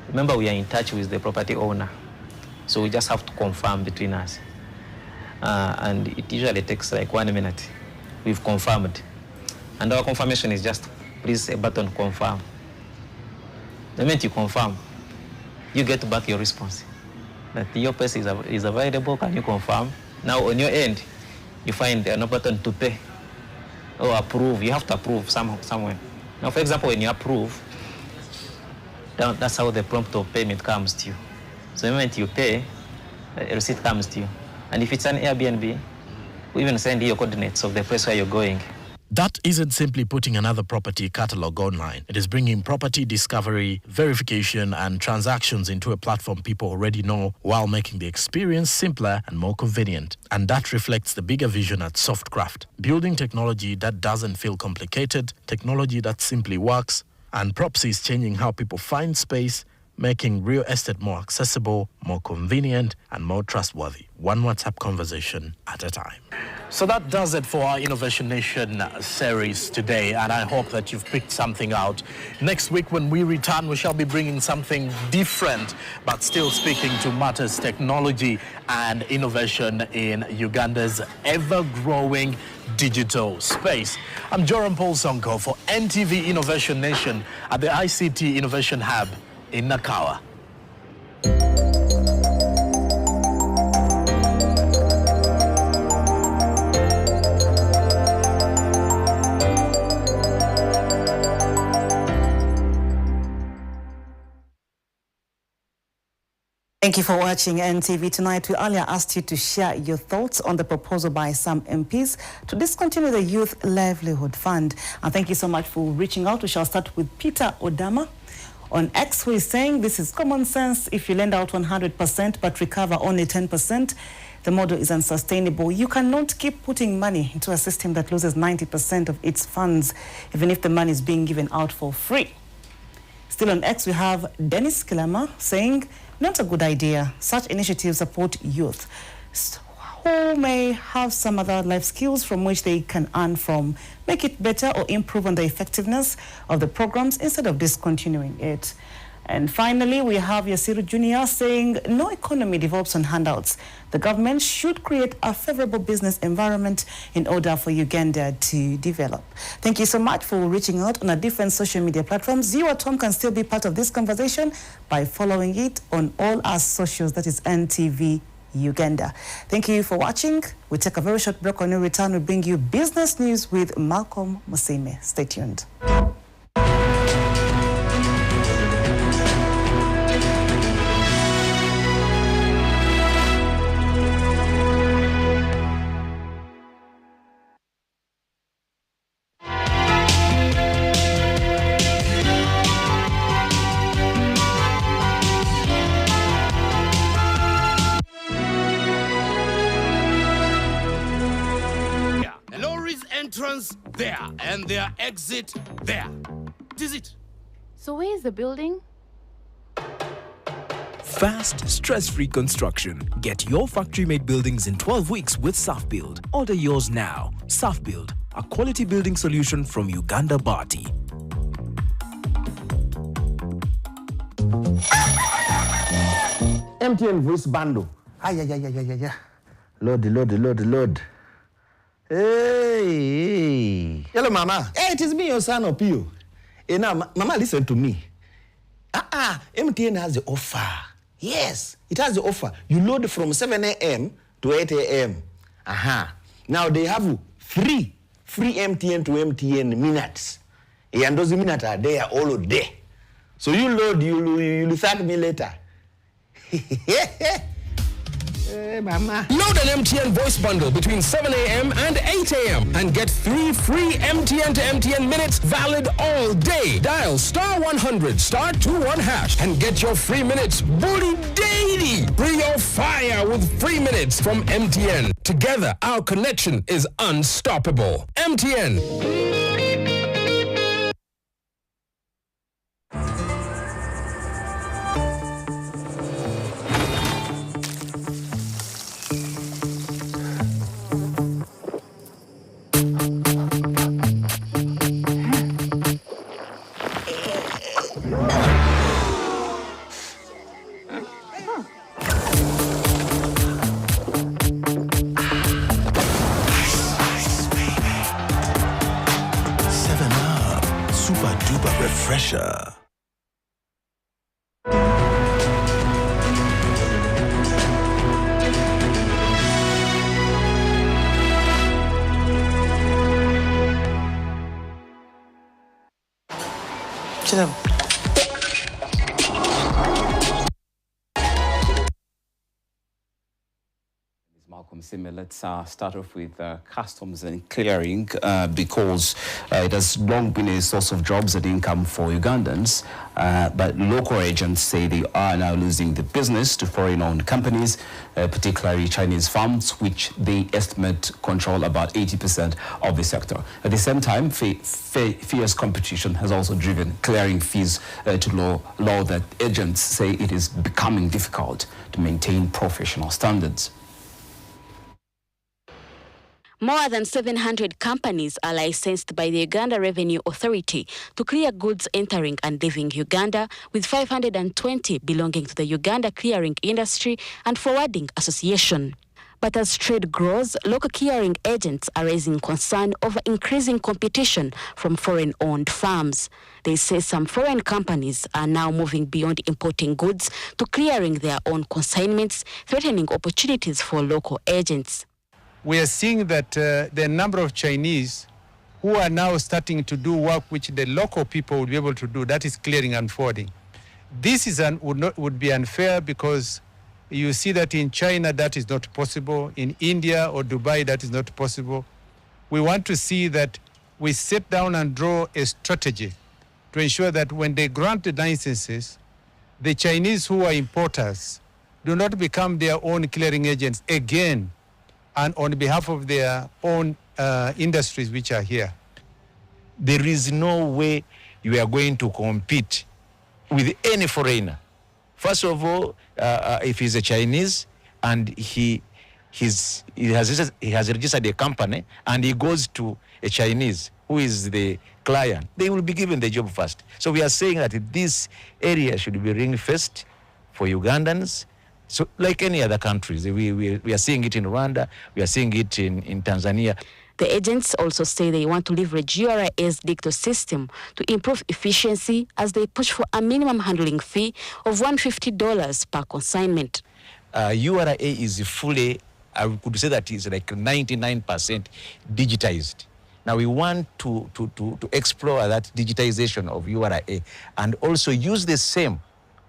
Remember, we are in touch with the property owner, so we just have to confirm between us. And it usually takes like 1 minute. We've confirmed. And our confirmation is just please a button confirm. The minute you confirm, you get back your response. That your place is available, can you confirm? Now on your end, you find a button to pay or approve. You have to approve somewhere. Now, for example, when you approve, that's how the prompt of payment comes to you. So the moment you pay, a receipt comes to you. And if it's an Airbnb, we even send you your coordinates of the place where you're going. That isn't simply putting another property catalog online. It is bringing property discovery, verification, and transactions into a platform people already know while making the experience simpler and more convenient. And that reflects the bigger vision at Softcraft. Building technology that doesn't feel complicated, technology that simply works, and Propsy is changing how people find space, making real estate more accessible, more convenient, and more trustworthy. One WhatsApp conversation at a time. So that does it for our Innovation Nation series today, and I hope that you've picked something out. Next week when we return, we shall be bringing something different, but still speaking to matters technology and innovation in Uganda's ever-growing digital space. I'm Joram Paul Sonko for NTV Innovation Nation at the ICT Innovation Hub in Nakawa. Thank you for watching NTV Tonight. We earlier asked you to share your thoughts on the proposal by some MPs to discontinue the Youth Livelihood Fund. And thank you so much for reaching out. We shall start with Peter Odama on X, who is saying this is common sense. If you lend out 100% but recover only 10%, the model is unsustainable. You cannot keep putting money into a system that loses 90% of its funds, even if the money is being given out for free. Still on X, we have Dennis Kilama saying, not a good idea. Such initiatives support youth who may have some other life skills from which they can earn from. Make it better or improve on the effectiveness of the programs instead of discontinuing it. And finally, we have Yasiru Jr. saying, no economy develops on handouts. The government should create a favorable business environment in order for Uganda to develop. Thank you so much for reaching out on our different social media platforms. You at home can still be part of this conversation by following it on all our socials, that is NTV Uganda. Thank you for watching. We take a very short break. On your return, we bring you business news with Malcolm Musime. Stay tuned. Entrance there and their exit there. What is it? So where is the building? Fast, stress-free construction. Get your factory-made buildings in 12 weeks with SafBuild. Order yours now. SafBuild, a quality building solution from Uganda Bati. MTN Voice Bundle. Ay. Lord. Hey. Hello, Mama. Hey, it is me, your son, Opio. Hey, now, Mama, listen to me. MTN has the offer. Yes, it has the offer. You load from 7 a.m. to 8 a.m. Now, they have free MTN to MTN minutes. And those minutes are there all day. So you load, you'll thank me later. Hey, Mama. Load an MTN voice bundle between 7 a.m. and 8 a.m. and get 3 free MTN to MTN minutes valid all day. Dial *100 *21# and get your free minutes bully daily. Bring your fire with free minutes from MTN. Together, our connection is unstoppable. MTN. Refresher. Let's start off with customs and clearing because it has long been a source of jobs and income for Ugandans, but local agents say they are now losing the business to foreign-owned companies, particularly Chinese firms, which they estimate control about 80% of the sector. At the same time, fierce competition has also driven clearing fees to low that agents say it is becoming difficult to maintain professional standards. More than 700 companies are licensed by the Uganda Revenue Authority to clear goods entering and leaving Uganda, with 520 belonging to the Uganda Clearing Industry and Forwarding Association. But as trade grows, local clearing agents are raising concern over increasing competition from foreign-owned firms. They say some foreign companies are now moving beyond importing goods to clearing their own consignments, threatening opportunities for local agents. We are seeing that the number of Chinese who are now starting to do work which the local people would be able to do, that is clearing and forwarding. This is would be unfair because you see that in China that is not possible, in India or Dubai that is not possible. We want to see that we sit down and draw a strategy to ensure that when they grant the licenses, the Chinese who are importers do not become their own clearing agents again, and on behalf of their own industries which are here. There is no way you are going to compete with any foreigner. First of all, if he's a Chinese and he has registered a company and he goes to a Chinese who is the client, they will be given the job first. So we are saying that this area should be ring-fenced for Ugandans. So like any other countries, we are seeing it in Rwanda, we are seeing it in Tanzania. The agents also say they want to leverage URA's digital system to improve efficiency as they push for a minimum handling fee of $150 per consignment. URA is fully, I could say that is like 99% digitized. Now we want to explore that digitization of URA and also use the same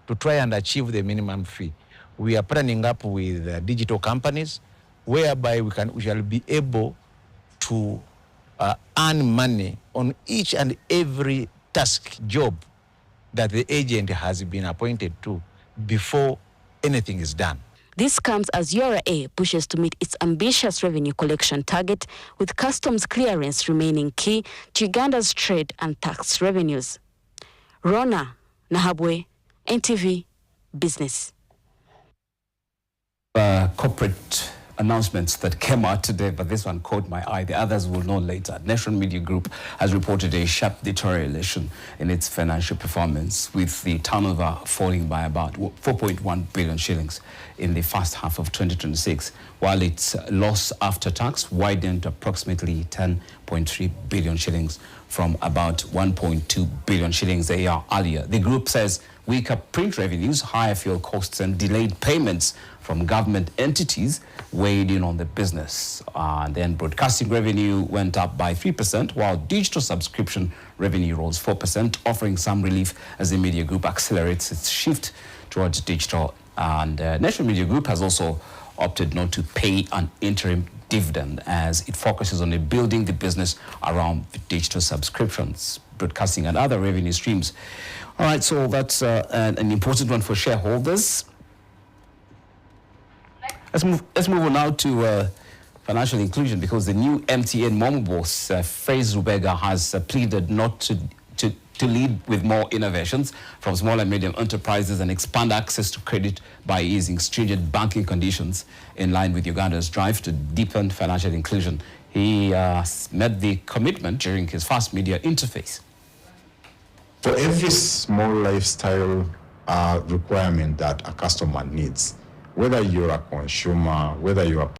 to try and achieve the minimum fee. We are partnering up with digital companies whereby we shall be able to earn money on each and every task job that the agent has been appointed to before anything is done. This comes as URA pushes to meet its ambitious revenue collection target, with customs clearance remaining key to Uganda's trade and tax revenues. Rona Nahabwe, NTV Business. Corporate announcements that came out today, but this one caught my eye. The others will know later. National Media Group has reported a sharp deterioration in its financial performance, with the turnover falling by about 4.1 billion shillings in the first half of 2026, while its loss after tax widened to approximately 10.3 billion shillings from about 1.2 billion shillings a year earlier. The group says weaker print revenues, higher fuel costs, and delayed payments from government entities weighed in on the business. Then broadcasting revenue went up by 3%, while digital subscription revenue rose 4%, offering some relief as the media group accelerates its shift towards digital. And National Media Group has also opted not to pay an interim dividend as it focuses on building the business around digital subscriptions, broadcasting, and other revenue streams. All right, so that's an important one for shareholders. Let's move on now to financial inclusion, because the new MTN Momo boss, Fraser Rubega, has pleaded not to lead with more innovations from small and medium enterprises and expand access to credit by easing stringent banking conditions in line with Uganda's drive to deepen financial inclusion. He made the commitment during his first media interface. For every small lifestyle requirement that a customer needs, whether you're a consumer, whether you're